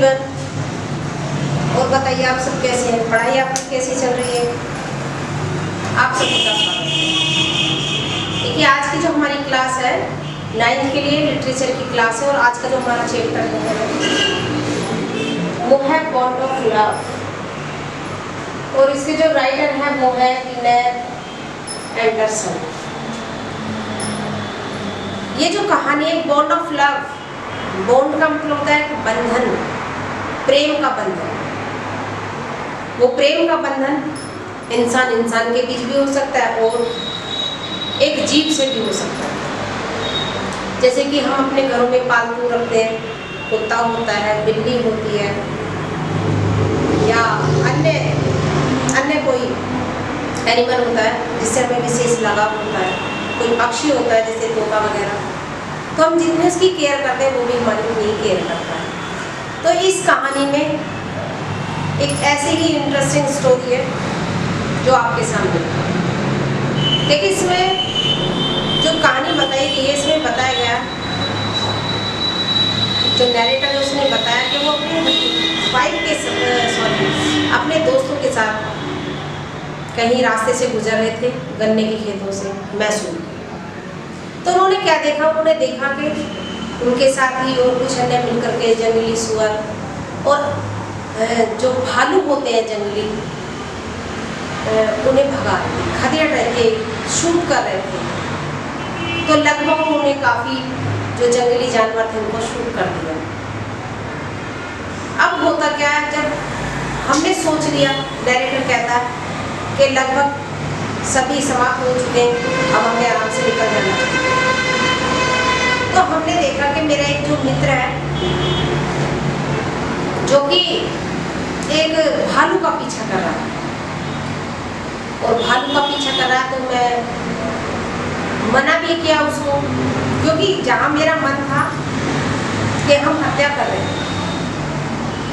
Everyone. और बताइए आप सब कैसे हैं, पढ़ाई आपकी कैसी चल रही है? आप सभी का स्वागत है। देखिए आज की जो हमारी क्लास है 9th के लिए लिटरेचर की क्लास है और आज का जो हमारा चैप्टर है वो है बॉन्ड ऑफ लव और इसके जो राइटर हैं वो है इनेट एंडरसन। ये जो कहानी है बॉन्ड ऑफ लव, बॉन्ड का मतलब होता है बंधन, प्रेम का बंधन। वो प्रेम का बंधन इंसान इंसान के बीच भी हो सकता है और एक जीव से भी हो सकता है। जैसे कि हम अपने घरों में पालतू रखते हैं, कुत्ता होता है, बिल्ली होती है या अन्य कोई एनिमल होता है जिससे हमें विशेष लगाव होता है, कोई पक्षी होता है जैसे तोता वगैरह, तो हम जितनी उसकी केयर करते हैं वो भी हमारी उतनी केयर करता है। तो इस कहानी में एक ऐसी ही इंटरेस्टिंग स्टोरी है जो आपके सामने। देखिए इसमें जो कहानी बताई गई है इसमें बताया गया, जो नैरेटर है उसने बताया कि वो अपने दोस्तों के साथ कहीं रास्ते से गुजर रहे थे गन्ने के खेतों से मैसूर। तो उन्होंने क्या देखा, उन्होंने देखा कि उनके साथ ही और कुछ अन्य मिलकर के जंगली सुअर और जो भालू होते हैं जंगली उन्हें भगा रहे थे, खदेड़ रहे थे, शूट कर रहे थे। तो लगभग उन्होंने काफ़ी जो जंगली जानवर थे उनको शूट कर दिया। अब होता क्या है, जब हमने सोच लिया, डायरेक्टर कहता है कि लगभग सभी समाप्त हो चुके हैं, अब हमें आराम से निकल जाना चाहिए। तो हमने देखा कि मेरा एक जो मित्र है जो कि एक भालू का पीछा कर रहा है और भालू का पीछा कर रहा है, तो मैं मना भी किया उसको, क्योंकि जहाँ मेरा मन था कि हम हत्या कर रहे हैं,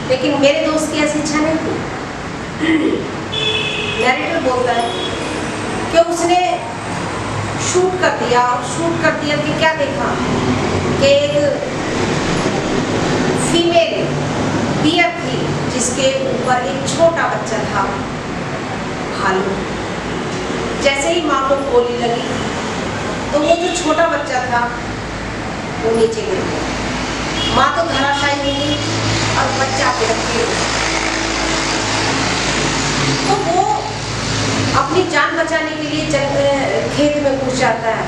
लेकिन मेरे दोस्त की ऐसी इच्छा नहीं थी। नैरेटर बोलता है कि उसने शूट कर दिया और शूट कर दिया कि क्या देखा कि एक फीमेल बियर थी जिसके ऊपर एक छोटा बच्चा था भालू। जैसे ही माँ को गोली लगी तो वो जो छोटा बच्चा था वो नीचे गिर गया। माँ तो धराशायी हुई और बच्चा पे रखी। तो वो अपनी जान बचाने के लिए खेत में घुस जाता है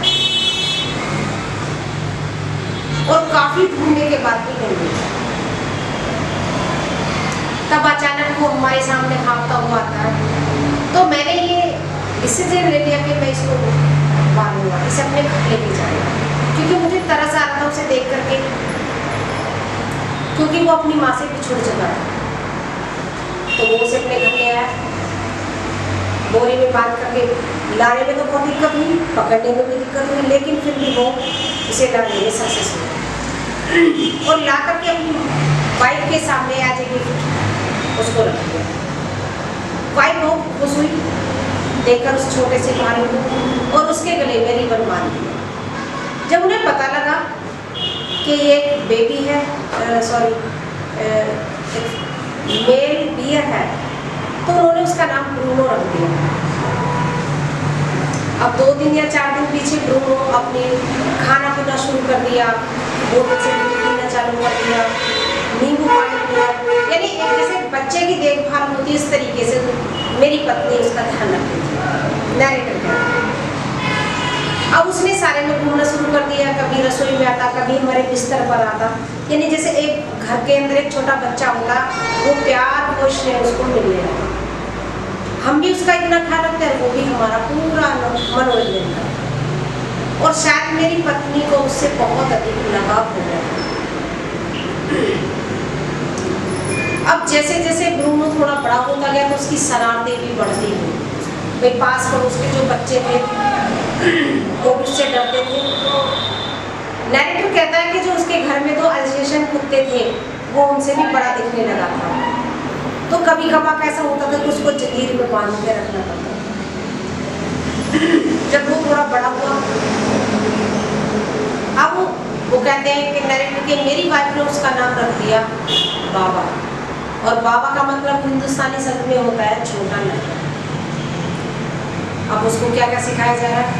और काफी ढूंढने के बाद भी नहीं मिलता। तब अचानक वो हमारे सामने हाँफता हुआ आता है। तो मैंने ये डिसीजन ले लिया कि मैं इसको मारूंगा, इसे अपने घर लेके जाऊंगा, क्योंकि मुझे तरस आ रहा था उसे देख करके, क्योंकि वो अपनी माँ से बिछुड़ चुका था। तो वो उसे अपने घर ले आया, बोरी में बांध करके। लाने में तो बहुत दिक्कत हुई, पकड़ने में भी दिक्कत हुई, लेकिन फिर भी वो उसे लाने में सक्सेस हुआ और ला करके अपनी वाइफ के सामने एज ए गिफ्ट उसको रख दिया। वाइफ बहुत खुश हुई देखकर उस छोटे से भालू को और उसके गले में रिबन बांध दिया। जब उन्हें पता लगा कि ये एक बेबी है, मेल बियर है, तो उन्होंने उसका नाम ब्रूनो रख दिया। अब 2 दिन या 4 दिन पीछे ब्रूनो अपने खाना पीना शुरू कर दिया, बोतल से दूध पीना चालू कर दिया, नींबू पानी पिया, यानी एक जैसे बच्चे की देखभाल होती है इस तरीके से मेरी पत्नी उसका ध्यान रखती थी। नैरेटर कहता है। अब उसने सारे में घूमना शुरू कर दिया, कभी रसोई में आता, कभी हमारे बिस्तर पर आता, यानी जैसे एक घर के अंदर एक छोटा बच्चा होता, वो प्यार वो स्नेह उसको मिलने लगा। हम भी उसका इतना ख्याल रखते हैं, वो भी हमारा पूरा मनोरंजन करता। और शायद मेरी पत्नी को उससे बहुत अधिक लगाव हो गया। अब जैसे जैसे ब्रूनो थोड़ा बड़ा होता गया तो उसकी शरारतें भी बढ़ती गई। भाई पास पड़ोस के जो बच्चे थे वो उससे डरते थे। नैरेटर कहता है कि जो उसके घर में 2 अल्सेशियन कुत्ते थे वो उनसे भी बड़ा दिखने लगा था। तो कभी कभार ऐसा होता था कि उसको जंजीर में बांध के रखना पड़ता। जब वो थोड़ा बड़ा हुआ, अब वो कहते कहते हैं कि नरेंद्र के मेरी वाइफ ने उसका नाम रख दिया बाबा, और बाबा का मतलब हिंदुस्तानी शब्द में होता है छोटा लड़का। अब उसको क्या क्या सिखाया जा रहा है,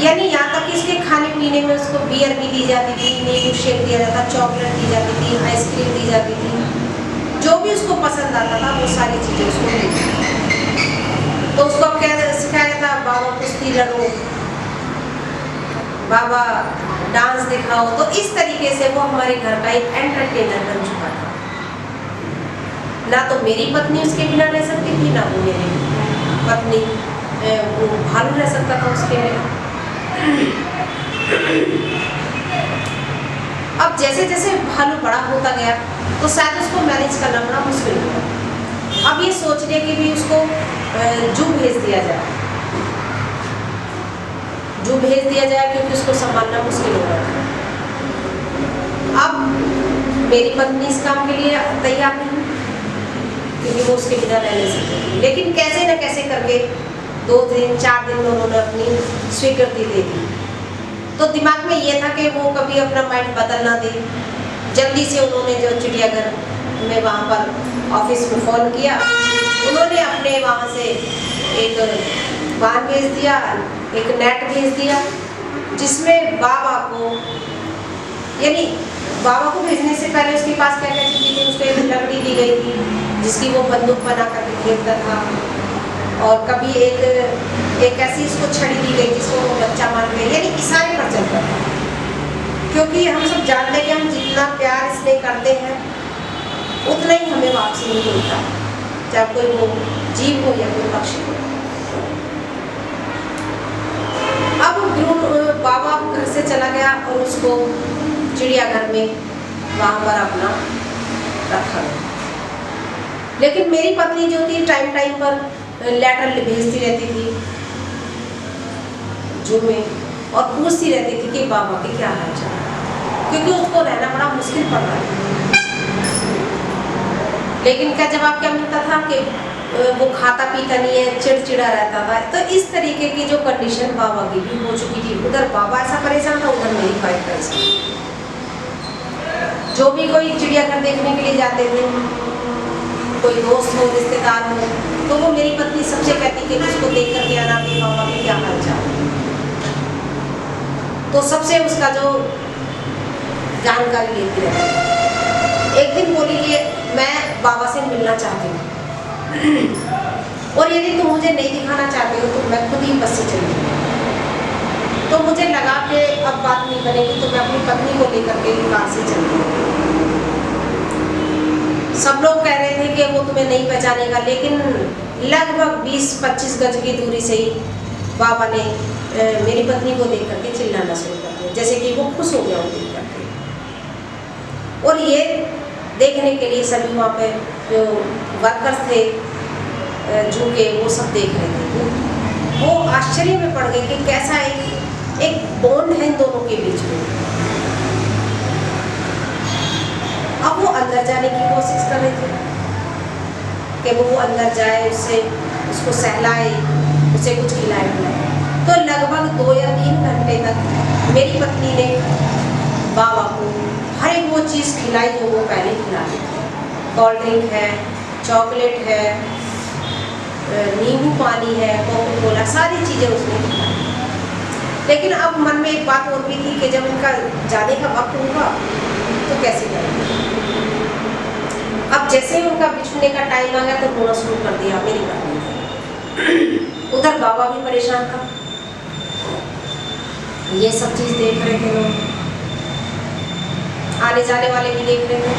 यानी यहाँ तक कि इसके खाने पीने में उसको बियर भी दी जाती थी, नींबू शेक दिया जाता, चॉकलेट दी जाती थी, आइसक्रीम दी जाती थी, जो भी उसको पसंद आता था वो सारी चीज़ें उसको दी। तो उसको क्या सिखाया था, बाबा कुश्ती लड़ो, बाबा डांस दिखाओ। तो इस तरीके से वो हमारे घर का एक एंटरटेनर बन चुका था। ना तो मेरी पत्नी उसके बिना रह सकती थी, ना वो मेरी पत्नी भालू रह सकता था उसके बिना। अब जैसे जैसे भालू बड़ा होता गया तो शायद उसको मैनेज करना बड़ा मुश्किल हुआ। अब ये सोचने की भी उसको जू भेज दिया जाए, जू भेज दिया जाए क्योंकि उसको संभालना मुश्किल हो रहा था। अब मेरी पत्नी इस काम के लिए तैयार नहीं, क्योंकि वो उसके बिना रह नहीं सकती। लेकिन कैसे न कैसे करके 2 दिन 4 दिन में उन्होंने अपनी स्वीकृति दे दी। तो दिमाग में ये था कि वो कभी अपना माइंड बदल ना दे। जल्दी से उन्होंने जो चिड़ियाघर में वहाँ पर ऑफिस में फ़ोन किया, उन्होंने अपने वहाँ से एक वाहन भेज दिया, एक नेट भेज दिया, जिसमें बाबा को, यानी बाबा को भेजने से पहले उसके पास क्या क्या चीज़ें थी, उसको एक लकड़ी दी गई थी जिसकी वो बंदूक बना करके खेलता था, और कभी एक ऐसी उसको छड़ी दी गई जिसको वो बच्चा मान गए, यानी इशारे पर चलता था। क्योंकि हम सब जानते हैं कि हम जितना प्यार इसलिए करते हैं उतना ही हमें वापसी नहीं मिलता, चाहे कोई वो जीव हो या कोई पक्षी हो। अब बाबा घर से चला गया और उसको चिड़ियाघर में वहाँ पर अपना रखा गया। लेकिन मेरी पत्नी जो थी टाइम टाइम पर लेटर भेजती रहती थी जू में, और पूछती रहती थी कि बाबा के क्या हाल चाल, क्योंकि उसको रहना बड़ा मुश्किल पड़ रहा है। लेकिन क्या जवाब क्या मिलता था कि वो खाता पीता नहीं है, चिड़चिड़ा रहता था। तो इस तरीके की जो कंडीशन बाबा की भी हो चुकी थी, उधर बाबा ऐसा परेशान था, उधर मेरी वाइफ परेशान। जो भी कोई चिड़ियाघर देखने के लिए जाते थे, कोई दोस्त हो, रिश्तेदार हो, तो वो मेरी पत्नी सबसे कहती कि उसको देख कर के आना कि बाबा के क्या हाल चाल। तो सबसे उसका जो जानकारी लेती रहती। एक दिन बोली कि मैं बाबा से मिलना चाहती हूँ, और यदि तुम मुझे नहीं दिखाना चाहते हो तो मैं खुद ही बस से चली जाऊँ। तो मुझे लगा कि अब बात नहीं बनेगी, तो मैं अपनी पत्नी को लेकर के कार से चली गई। सब लोग कह रहे थे कि वो तुम्हें नहीं पहचानेगा, लेकिन लगभग 20-25 गज की दूरी से ही बाबा ने मेरी पत्नी को देख करके चिल्लाना शुरू कर दिया, जैसे कि वो खुश हो गया वो देख करके। और ये देखने के लिए सभी वहाँ पे जो वर्कर्स थे जू के, वो सब देख रहे थे। वो आश्चर्य में पड़ गए कि कैसा एक बॉन्ड है इन दोनों के बीच में। अब वो अंदर जाने की कोशिश कर रहे थे कि वो अंदर जाए, उसको सहलाए, उसे कुछ खिलाए पिलाए। तो लगभग 2 या 3 घंटे तक मेरी पत्नी ने बाबा को हर एक वो चीज़ खिलाई जो वो पहले खिलाती थी। कोल्ड ड्रिंक है, चॉकलेट है, नींबू पानी है, कोको कोला, सारी चीज़ें उसने खिलाई। लेकिन अब मन में एक बात और भी थी कि जब उनका जाने का वक्त होगा तो कैसे करेंगे। अब जैसे ही उनका बिछड़ने का टाइम आ गया तो रोना शुरू कर दिया मेरी पत्नी ने। उधर बाबा भी परेशान था, ये सब चीज़ देख रहे थे लोग, आने जाने वाले भी देख रहे थे।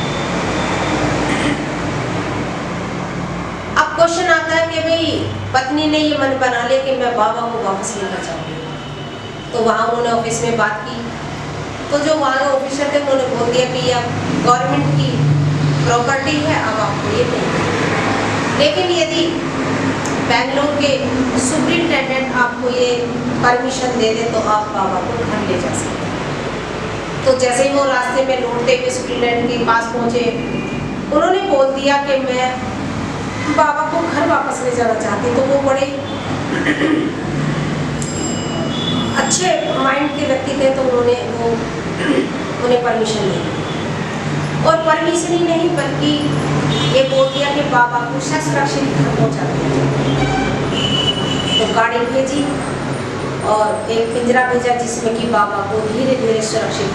अब क्वेश्चन आता है कि भाई पत्नी ने ये मन बना लिया कि मैं बाबा को वापस लेकर जाऊंगी। तो वहाँ उन्होंने ऑफिस में बात की, तो जो वहाँ के ऑफिसर थे उन्होंने बोल दिया कि अब गवर्नमेंट की प्रॉपर्टी है, अब आपको ये नहीं। लेकिन यदि बेंगलोर के सुपरिटेंडेंट आपको ये परमिशन दे दे तो आप बाबा को घर ले जा सकते हैं। तो जैसे ही वो रास्ते में लौटते हुए सुपरिटेंडेंट के पास पहुँचे, उन्होंने बोल दिया कि मैं बाबा को घर वापस ले जाना चाहती। तो वो बड़े अच्छे माइंड के व्यक्ति थे, तो उन्होंने वो उन्हें परमिशन नहीं दी। और परमिशन ही नहीं बल्कि ये बोल दिया कि बाबा को सुरक्षित घर पहुँचा दिया। तो गाड़ी भेजी और एक पिंजरा भेजा जिसमें कि बाबा को धीरे धीरे सुरक्षित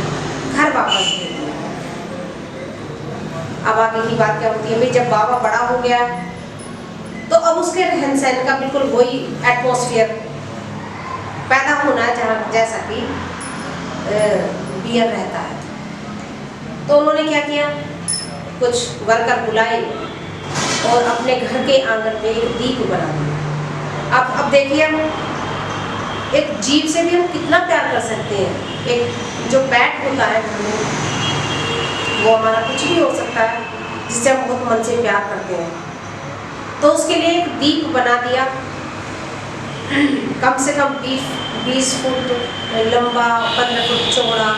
घर वापस भेज दिया। अब आगे की बात क्या होती है भाई, जब बाबा बड़ा हो गया तो अब उसके रहन सहन का बिल्कुल वही एटमॉस्फेयर पैदा होना है जहाँ जैसा कि बियर रहता है। तो उन्होंने क्या किया, कुछ वर्कर बुलाए और अपने घर के आंगन में एक दीप बना दिया। अब देखिए, हम एक जीव से भी हम कितना प्यार कर सकते हैं। एक जो पेट होता है घर में, वो हमारा कुछ भी हो सकता है जिससे हम बहुत मन से प्यार करते हैं। तो उसके लिए एक दीप बना दिया, कम से कम 20 फुट लंबा, 15 फुट चौड़ा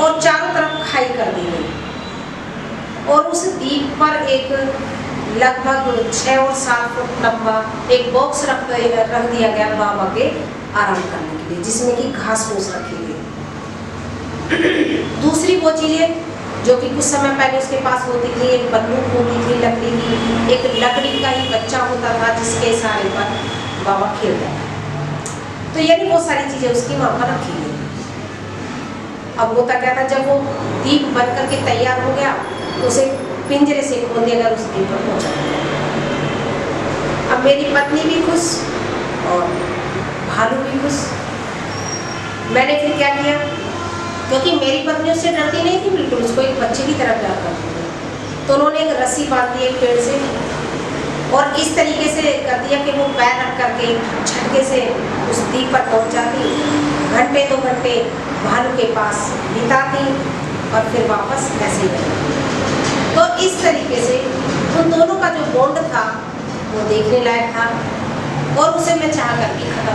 और चारों तरफ खाई कर दी गई। और उस दीप पर एक लगभग 6 और 7 फुट लंबा एक बॉक्स रख दिया गया बाबा के आराम करने के लिए, जिसमें कि घास फूस रखी गई। दूसरी वो चीज़ें जो कि कुछ समय पहले उसके पास होती थी, एक बंदूक होती थी लकड़ी की, एक लकड़ी का ही बच्चा होता था जिसके सहारे पर बाबा खेलता था। तो यानी वो सारी चीज़ें उसकी वहाँ पर रखी गई। अब होता क्या था, जब वो दीप बन करके तैयार हो गया तो उसे पिंजरे से खोल दिया उस दीप पर पहुँचा दिया। अब मेरी पत्नी भी खुश और भालू भी खुश। मैंने फिर क्या किया, क्योंकि मेरी पत्नी उससे डरती नहीं थी बिल्कुल, उसको एक बच्चे की तरह प्यार करती थी। तो उन्होंने एक रस्सी बांध दी एक पेड़ से और इस तरीके से कर दिया कि वो पैर रख करके झटके से उस दीप पर पहुँच जाती, घंटे 2 घंटे भालू के पास बिताती और फिर वापस ऐसे ही रहती। तो इस तरीके से उन दोनों का जो बॉन्ड था वो देखने लायक था और उसे मैं चाह कर भी खत्म